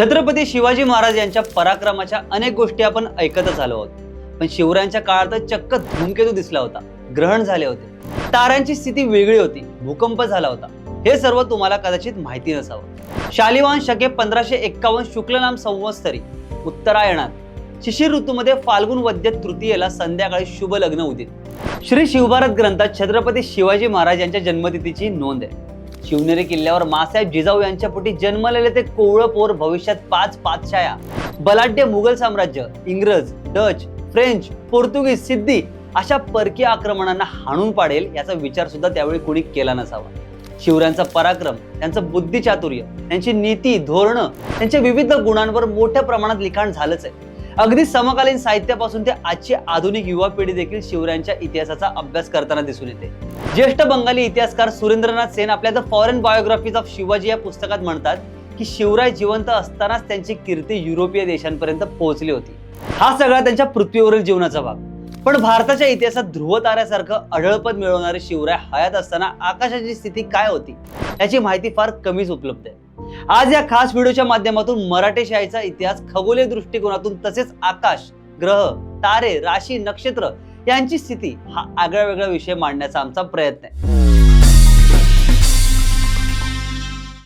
छत्रपती शिवाजी महाराज यांच्या पराक्रमाच्या अनेक गोष्टी आपण ऐकतच आलो आहोत, पण शिवरायांच्या काळात चक्क धूमकेतू दिसला होता, ग्रहण झाले होते, ताऱ्यांची स्थिती वेगळी होती, भूकंप झाला होता। हे सर्व तुम्हाला कदाचित माहिती नसावं। शालिवाहन शके 1551 शुक्ल नाम संवत्सरी उत्तरायणात शिशिर ऋतूमध्ये फाल्गुन वद्य तृतीयेला संध्याकाळी शुभ लग्न उदित श्री शिवभारत ग्रंथात छत्रपती शिवाजी महाराज यांच्या जन्मतिथीची नोंद आहे। शिवनेरी किल्ल्यावर मासाहेब जिजाऊ यांच्या पोटी जन्मलेले ते कोवळं पोर भविष्यात 5 पातशाया, बलाढ्य मुघल साम्राज्य, इंग्रज, डच, फ्रेंच, पोर्तुगीज, सिद्धी अशा परकीय आक्रमणांना हाणून पाडेल याचा विचार सुद्धा त्यावेळी कोणी केला नसावा। शिवरायांचा पराक्रम, त्यांचं बुद्धिचातुर्य, त्यांची नीती, धोरणं, त्यांच्या विविध गुणांवर मोठ्या प्रमाणात लिखाण झालंच आहे। अगदी समकालीन साहित्यापासून ते आजची आधुनिक युवा पिढी देखील शिवरायांच्या इतिहासाचा अभ्यास करताना दिसून येते। ज्येष्ठ बंगाली इतिहासकार सुरेंद्रनाथ सेन आपल्या the foreign biographies of Shivaji या पुस्तकात म्हणतात की शिवराय जिवंत असतानाच त्यांची कीर्ती युरोपीय देशांपर्यंत पोहोचली होती। हा सगळा त्यांच्या पृथ्वीवरील जीवनाचा भाग। पण भारताच्या इतिहासात ध्रुव ताऱ्यासारखं अढळपद मिळवणारे शिवराय हयात असताना आकाशाची स्थिती काय होती याची माहिती फार कमीच उपलब्ध आहे। आज या खास व्हिडिओच्या माध्यमातून मराठेशाहीचा इतिहास खगोलीय दृष्टिकोनातून तसेच आकाश, ग्रह, तारे, राशी, नक्षत्र यांची स्थिती हा आगळा वेगळा विषय मांडण्याचा आमचा प्रयत्न आहे।